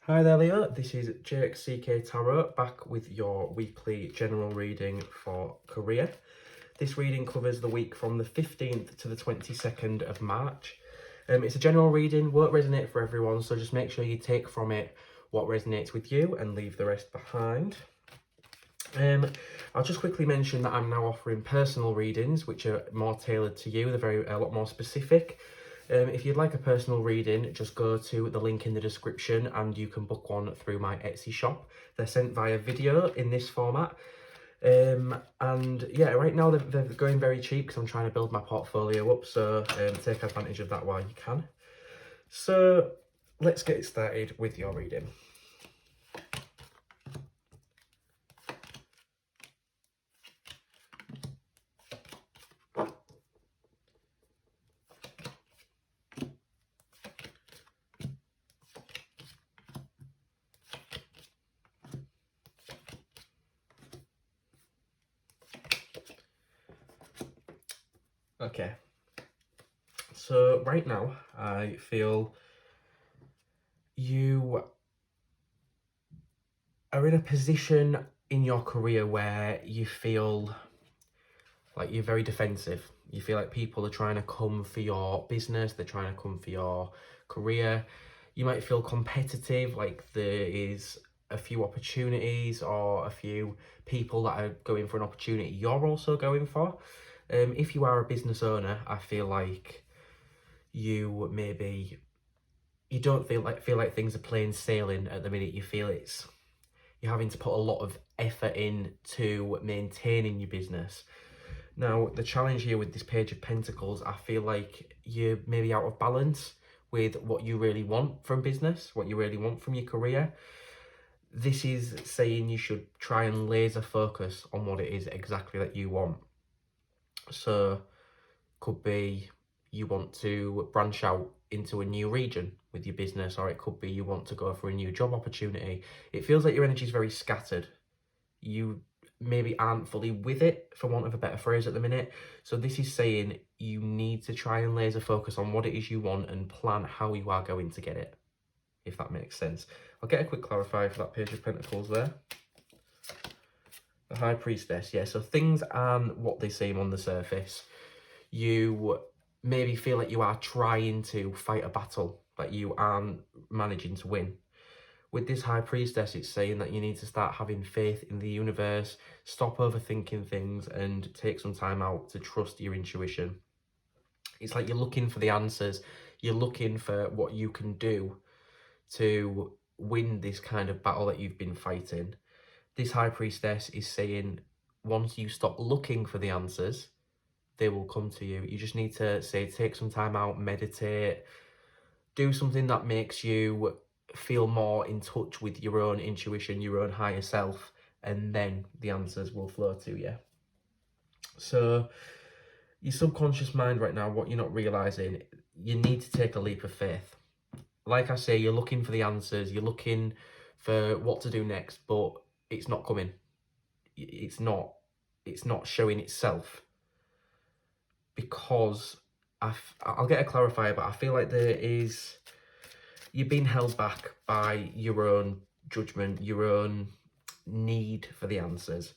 Hi there, Leo. This is JXCK Tarot back with your weekly general reading for career. This reading covers the week from the 15th to the 22nd of March. It's a general reading, won't resonate for everyone, so just make sure you take from it what resonates with you and leave the rest behind. I'll just quickly mention that I'm now offering personal readings, which are more tailored to you. They're a lot more specific. If you'd like a personal reading, just go to the link in the description and you can book one through my Etsy shop. They're sent via video in this format. And yeah, right now they're going very cheap because I'm trying to build my portfolio up, so take advantage of that while you can. So let's get started with your reading. Okay, so right now I feel you are in a position in your career where you feel like you're very defensive. You feel like people are trying to come for your business, they're trying to come for your career. You might feel competitive, like there is a few opportunities or a few people that are going for an opportunity you're also going for. If you are a business owner, I feel like you don't feel like things are plain sailing at the minute. You feel you're having to put a lot of effort in to maintaining your business. Now, the challenge here with this Page of Pentacles, I feel like you're maybe out of balance with what you really want from business, what you really want from your career. This is saying you should try and laser focus on what it is exactly that you want. So, could be you want to branch out into a new region with your business, or it could be you want to go for a new job opportunity. It feels like your energy is very scattered. You maybe aren't fully with it, for want of a better phrase, at the minute. So this is saying you need to try and laser focus on what it is you want and plan how you are going to get it, if that makes sense. I'll get a quick clarifier for that Page of Pentacles there. The High Priestess, yeah, so things aren't what they seem on the surface. You maybe feel like you are trying to fight a battle, but you aren't managing to win. With this High Priestess, it's saying that you need to start having faith in the universe, stop overthinking things, and take some time out to trust your intuition. It's like you're looking for the answers. You're looking for what you can do to win this kind of battle that you've been fighting. This High Priestess is saying once you stop looking for the answers, they will come to you. You just need to take some time out, meditate, do something that makes you feel more in touch with your own intuition, your own higher self, and then the answers will flow to you. So your subconscious mind right now, what you're not realizing, you need to take a leap of faith. Like I say, you're looking for the answers, you're looking for what to do next, but it's not coming. It's not showing itself, because I'll get a clarifier, but I feel like you're being held back by your own judgment, your own need for the answers.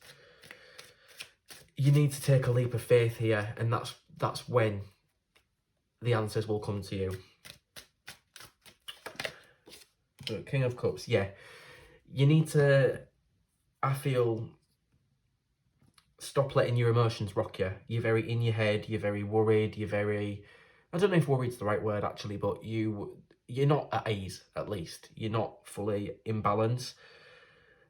You need to take a leap of faith here, and that's when the answers will come to you. So, King of Cups, yeah. You need to, I feel, stop letting your emotions rock you. You're very in your head, you're very worried, I don't know if worried's the right word actually, but you're not at ease, at least. You're not fully in balance.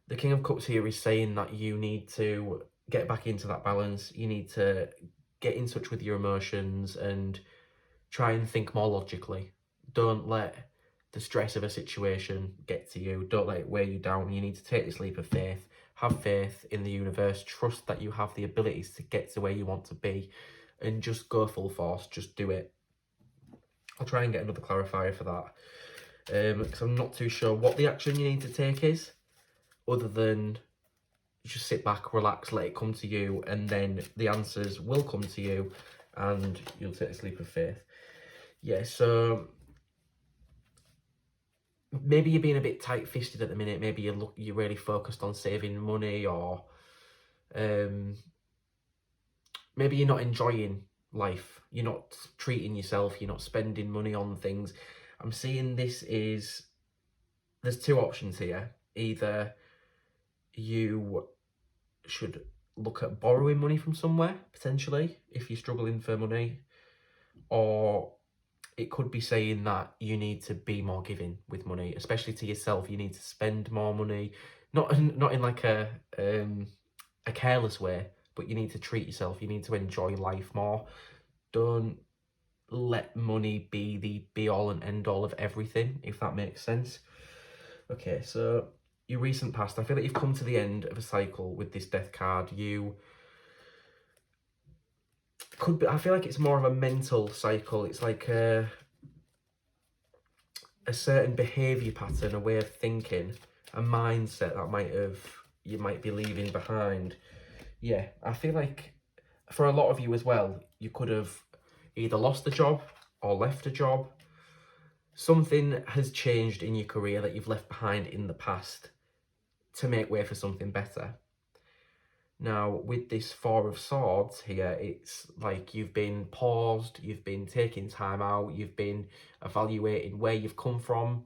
The King of Cups here is saying that you need to get back into that balance. You need to get in touch with your emotions and try and think more logically. Don't let the stress of a situation get to you. Don't let it weigh you down. You need to take this leap of faith. Have faith in the universe. Trust that you have the abilities to get to where you want to be, and just go full force. Just do it. I'll try and get another clarifier for that, because I'm not too sure what the action you need to take is, other than just sit back, relax, let it come to you, and then the answers will come to you and you'll take a leap of faith. Yeah, so maybe you're being a bit tight-fisted at the minute. Maybe you're really focused on saving money, or maybe you're not enjoying life. You're not treating yourself. You're not spending money on things. I'm seeing there's two options here. Either you should look at borrowing money from somewhere, potentially, if you're struggling for money, or it could be saying that you need to be more giving with money, especially to yourself. You need to spend more money, not in like a careless way, but you need to treat yourself. You need to enjoy life more. Don't let money be the be all and end all of everything, if that makes sense. Okay, so your recent past, I feel like you've come to the end of a cycle with this death card. You could be, I feel like it's more of a mental cycle. It's like a certain behaviour pattern, a way of thinking, a mindset that you might be leaving behind. Yeah, I feel like for a lot of you as well, you could have either lost a job or left a job. Something has changed in your career that you've left behind in the past to make way for something better. Now, with this Four of Swords here, it's like you've been paused, you've been taking time out, you've been evaluating where you've come from,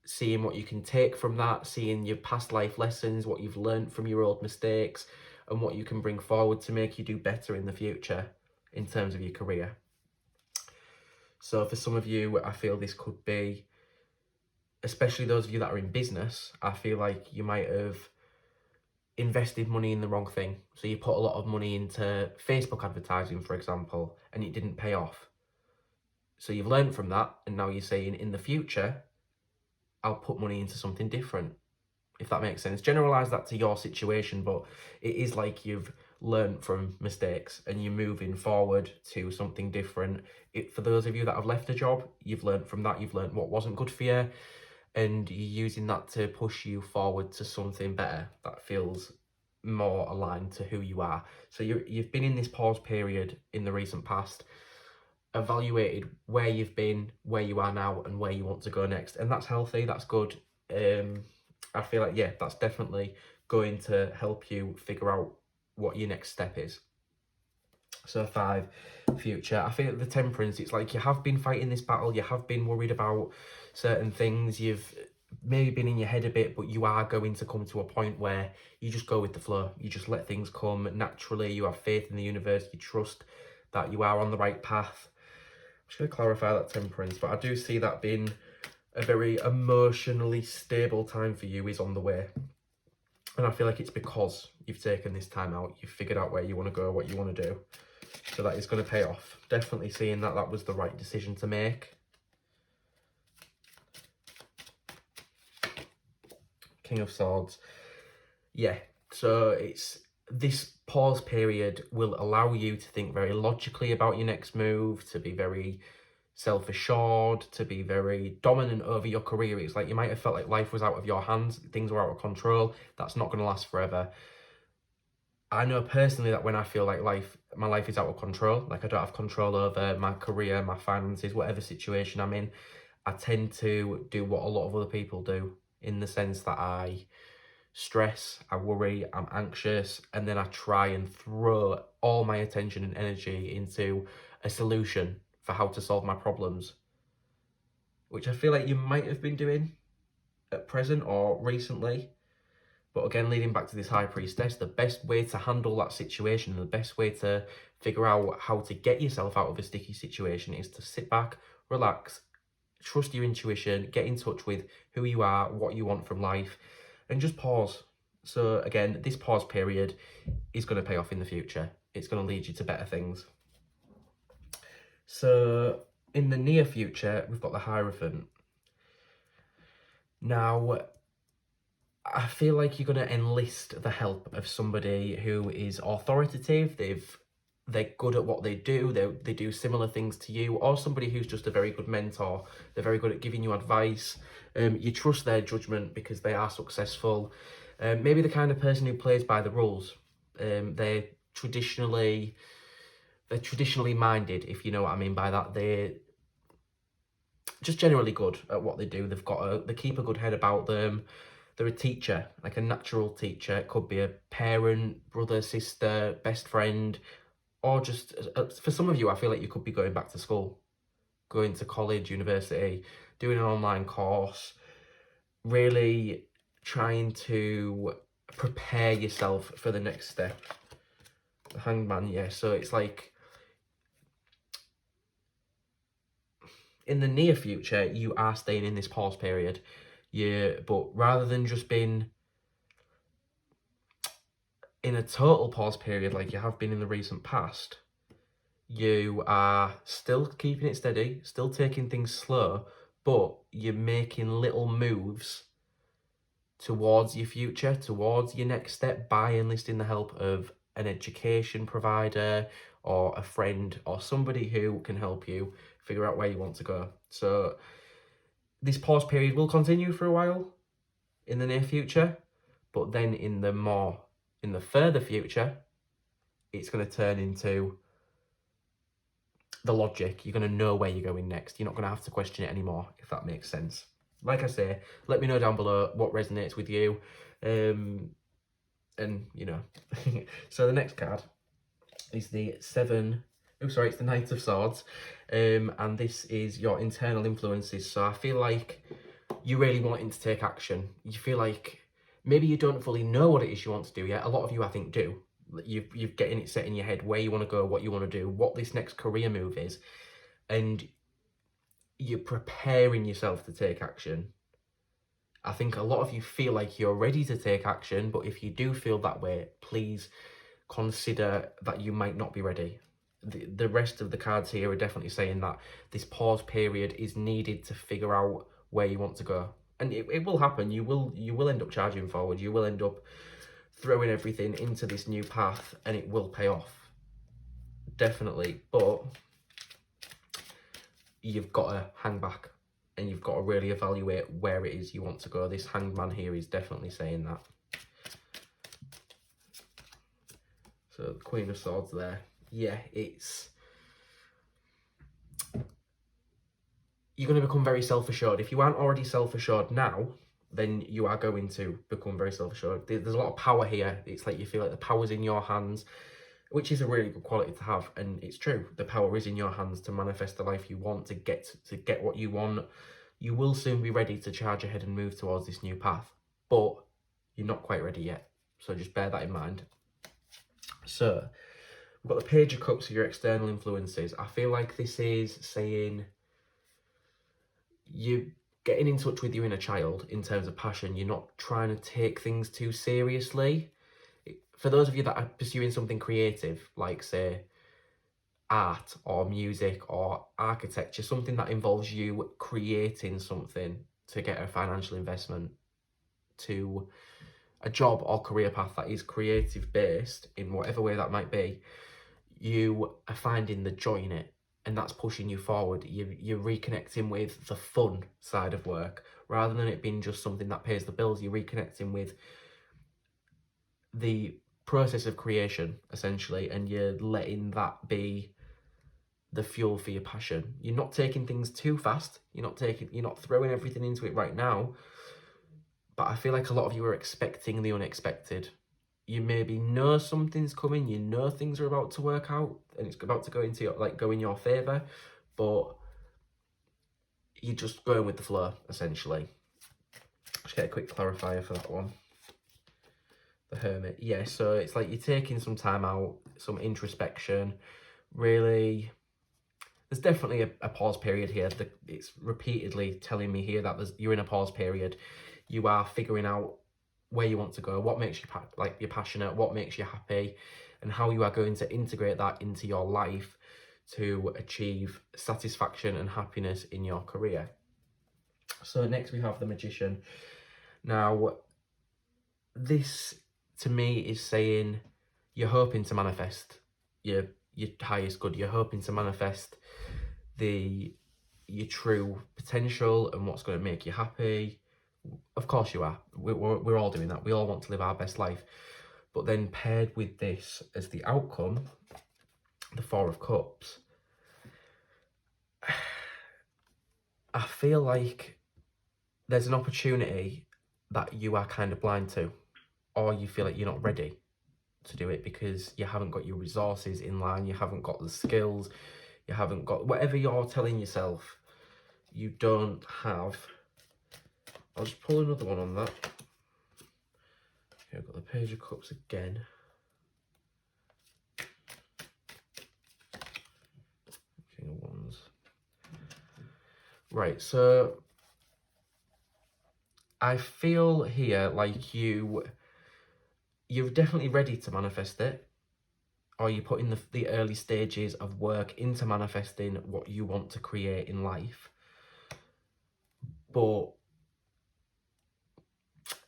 seeing what you can take from that, seeing your past life lessons, what you've learned from your old mistakes, and what you can bring forward to make you do better in the future in terms of your career. So for some of you, I feel this could be, especially those of you that are in business, I feel like you might have invested money in the wrong thing. So you put a lot of money into Facebook advertising, for example, and it didn't pay off. So you've learned from that, and now you're saying, in the future, I'll put money into something different, if that makes sense. Generalize that to your situation, but it is like you've learned from mistakes and you're moving forward to something different. For those of you that have left a job, you've learned from that, you've learned what wasn't good for you, and you're using that to push you forward to something better that feels more aligned to who you are. So you've been in this pause period in the recent past, evaluated where you've been, where you are now, and where you want to go next, and that's healthy, that's good. I feel like, yeah, that's definitely going to help you figure out what your next step is. So 5, future. I think the Temperance, it's like you have been fighting this battle, you have been worried about certain things, you've maybe been in your head a bit, but you are going to come to a point where you just go with the flow. You just let things come naturally. You have faith in the universe. You trust that you are on the right path. I'm just going to clarify that Temperance, but I do see that being a very emotionally stable time for you is on the way. And I feel like it's because you've taken this time out, you've figured out where you want to go, what you want to do. So that is going to pay off. Definitely seeing that that was the right decision to make. King of Swords. Yeah, so it's this pause period will allow you to think very logically about your next move, to be very self-assured, to be very dominant over your career. It's like you might have felt like life was out of your hands, things were out of control. That's not going to last forever. I know personally that when I feel like my life is out of control, like I don't have control over my career, my finances, whatever situation I'm in, I tend to do what a lot of other people do, in the sense that I stress, I worry, I'm anxious, and then I try and throw all my attention and energy into a solution for how to solve my problems, which I feel like you might have been doing at present or recently. But again, leading back to this High Priestess, the best way to handle that situation, the best way to figure out how to get yourself out of a sticky situation is to sit back, relax, trust your intuition, get in touch with who you are, what you want from life, and just pause. So again, this pause period is going to pay off in the future. It's going to lead you to better things. So in the near future, we've got the Hierophant. Now, I feel like you're going to enlist the help of somebody who is authoritative, they're good at what they do, they do similar things to you, or somebody who's just a very good mentor. They're very good at giving you advice. You trust their judgment because they are successful. Maybe the kind of person who plays by the rules. They're traditionally minded, if you know what I mean by that. just generally good at what they do. They keep a good head about them. They're a teacher, like a natural teacher. It could be a parent, brother, sister, best friend, or just for some of you, I feel like you could be going back to school, going to college, university, doing an online course, really trying to prepare yourself for the next step. The Hangman, yeah. So it's like in the near future, you are staying in this pause period. But rather than just being in a total pause period like you have been in the recent past, you are still keeping it steady, still taking things slow, but you're making little moves towards your future, towards your next step by enlisting the help of an education provider or a friend or somebody who can help you figure out where you want to go. So this pause period will continue for a while in the near future, but then in the further future, it's going to turn into the logic. You're going to know where you're going next. You're not going to have to question it anymore, if that makes sense. Like I say, let me know down below what resonates with you. And, you know. So the next card is it's the Knight of Swords. And this is your internal influences. So I feel like you're really wanting to take action. You feel like maybe you don't fully know what it is you want to do yet. A lot of you, I think, do. You've getting it set in your head where you want to go, what you want to do, what this next career move is, and you're preparing yourself to take action. I think a lot of you feel like you're ready to take action, but if you do feel that way, please consider that you might not be ready. The rest of the cards here are definitely saying that this pause period is needed to figure out where you want to go. And it will happen. You will end up charging forward. You will end up throwing everything into this new path, and it will pay off. Definitely. But you've got to hang back and you've got to really evaluate where it is you want to go. This Hangman here is definitely saying that. So the Queen of Swords there. Yeah, you're going to become very self-assured. If you aren't already self-assured now, then you are going to become very self-assured. There's a lot of power here. It's like you feel like the power's in your hands, which is a really good quality to have. And it's true. The power is in your hands to manifest the life you want, to get what you want. You will soon be ready to charge ahead and move towards this new path, but you're not quite ready yet. So just bear that in mind. So we've got the Page of Cups of your external influences. I feel like this is saying you're getting in touch with your inner child in terms of passion. You're not trying to take things too seriously. For those of you that are pursuing something creative, like say art or music or architecture, something that involves you creating something to get a financial investment, to a job or career path that is creative based in whatever way that might be, you are finding the joy in it, and that's pushing you forward. You're reconnecting with the fun side of work rather than it being just something that pays the bills. You're reconnecting with the process of creation essentially, and you're letting that be the fuel for your passion. You're not taking things too fast. You're not throwing everything into it right now. But I feel like a lot of you are expecting the unexpected. You maybe know something's coming, you know things are about to work out and it's about to go in your favour, but you're just going with the flow, essentially. Just get a quick clarifier for that one. The Hermit. Yeah, so it's like you're taking some time out, some introspection, really. There's definitely a pause period here. It's repeatedly telling me here that you're in a pause period. You are figuring out where you want to go, what makes you you're passionate, what makes you happy, and how you are going to integrate that into your life to achieve satisfaction and happiness in your career. So next we have the Magician. Now, this to me is saying you're hoping to manifest your highest good. You're hoping to manifest your true potential and what's going to make you happy. Of course you are. We're all doing that. We all want to live our best life. But then paired with this as the outcome, the Four of Cups, I feel like there's an opportunity that you are kind of blind to, or you feel like you're not ready to do it because you haven't got your resources in line, you haven't got the skills, you haven't got whatever you're telling yourself you don't have. I'll just pull another one on that. Okay, I've got the Page of Cups again. King of Wands. Right, so I feel here like you're definitely ready to manifest it, or you put in the early stages of work into manifesting what you want to create in life. But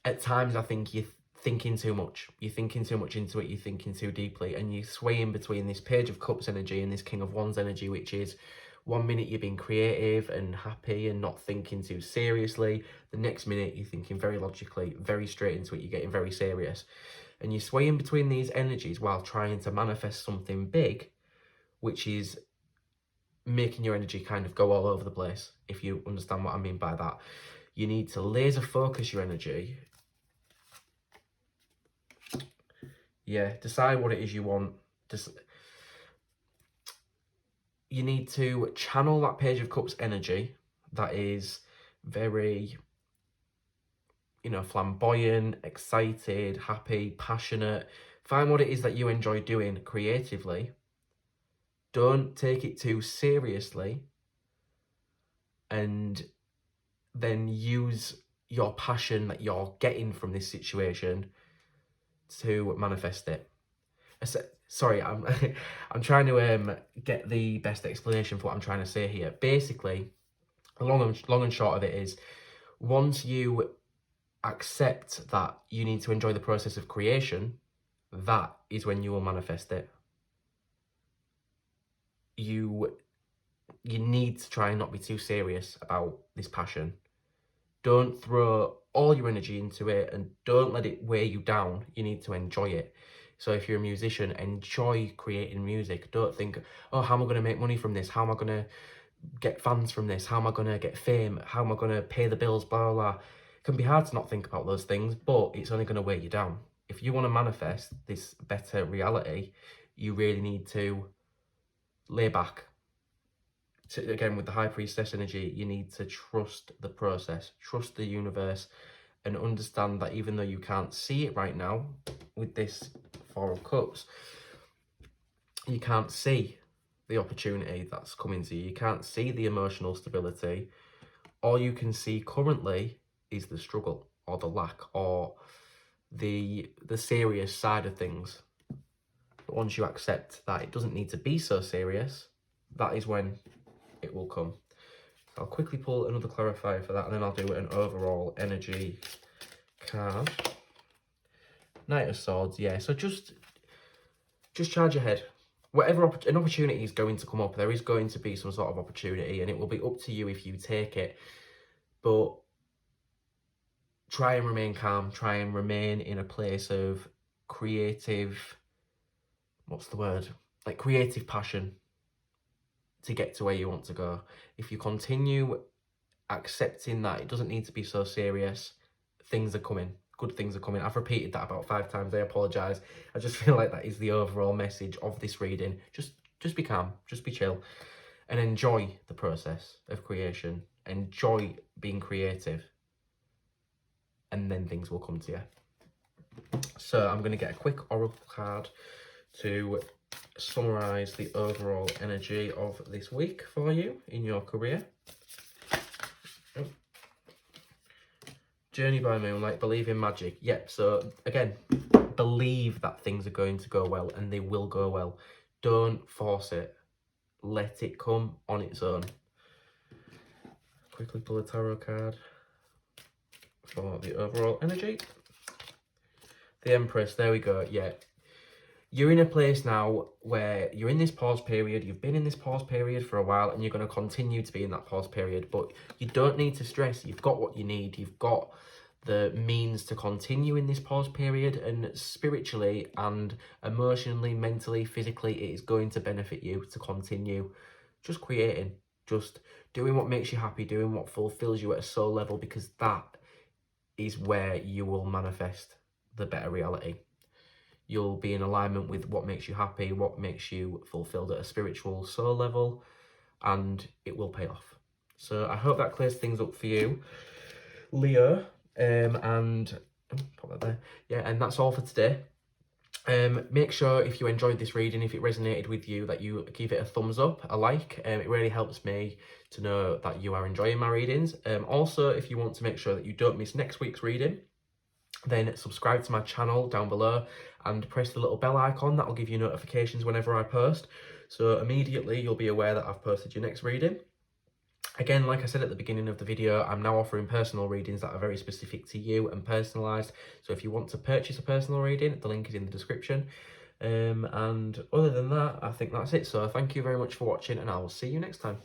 at times I think you're thinking too much. You're thinking too much into it, you're thinking too deeply, and you're swaying between this Page of Cups energy and this King of Wands energy, which is 1 minute you're being creative and happy and not thinking too seriously. The next minute you're thinking very logically, very straight into it, you're getting very serious. And you're swaying between these energies while trying to manifest something big, which is making your energy kind of go all over the place, if you understand what I mean by that. You need to laser focus your energy. Yeah, decide what it is you want. You need to channel that Page of Cups energy that is very, flamboyant, excited, happy, passionate. Find what it is that you enjoy doing creatively. Don't take it too seriously. And then use your passion that you're getting from this situation to manifest it. Sorry, I'm I'm trying to get the best explanation for what I'm trying to say here. Basically, long and short of it is, once you accept that you need to enjoy the process of creation, that is when you will manifest it. You need to try and not be too serious about this passion. Don't throw all your energy into it and don't let it weigh you down. You need to enjoy it. So if you're a musician, enjoy creating music. Don't think, oh, how am I going to make money from this? How am I going to get fans from this? How am I going to get fame? How am I going to pay the bills? Blah, blah, blah. It can be hard to not think about those things, but it's only going to weigh you down. If you want to manifest this better reality, you really need to lay back. Again, with the High Priestess energy, you need to trust the process, trust the universe, and understand that even though you can't see it right now with this Four of Cups, you can't see the opportunity that's coming to you. You can't see the emotional stability. All you can see currently is the struggle or the lack or the serious side of things. But once you accept that it doesn't need to be so serious, that is when it will come. I'll quickly pull another clarifier for that, and then I'll do an overall energy card. Knight of Swords, yeah. So just charge ahead. Whatever an opportunity is going to come up, there is going to be some sort of opportunity, and it will be up to you if you take it. But try and remain calm. Try and remain in a place of creative, what's the word? Like creative passion to get to where you want to go. If you continue accepting that it doesn't need to be so serious, things are coming. Good things are coming. I've repeated that about 5 times. I apologise. I just feel like that is the overall message of this reading. Just be calm. Just be chill. And enjoy the process of creation. Enjoy being creative. And then things will come to you. So I'm going to get a quick oracle card to summarise the overall energy of this week for you in your career. Journey by Moonlight, believe in magic. Yep, so again, believe that things are going to go well, and they will go well. Don't force it. Let it come on its own. Quickly pull a tarot card for the overall energy. The Empress, there we go, yeah. You're in a place now where you're in this pause period. You've been in this pause period for a while, and you're going to continue to be in that pause period. But you don't need to stress. You've got what you need. You've got the means to continue in this pause period. And spiritually and emotionally, mentally, physically, it is going to benefit you to continue just creating, just doing what makes you happy, doing what fulfills you at a soul level, because that is where you will manifest the better reality. You'll be in alignment with what makes you happy, what makes you fulfilled at a spiritual soul level, and it will pay off. So I hope that clears things up for you, Leo. And put that there. Yeah, and that's all for today. Make sure if you enjoyed this reading, if it resonated with you, that you give it a thumbs up, a like. It really helps me to know that you are enjoying my readings. Also, if you want to make sure that you don't miss next week's reading, then subscribe to my channel down below and press the little bell icon. That will give you notifications whenever I post. So immediately you'll be aware that I've posted your next reading. Again, like I said at the beginning of the video, I'm now offering personal readings that are very specific to you and personalised. So if you want to purchase a personal reading, the link is in the description. And other than that, I think that's it. So thank you very much for watching, and I will see you next time.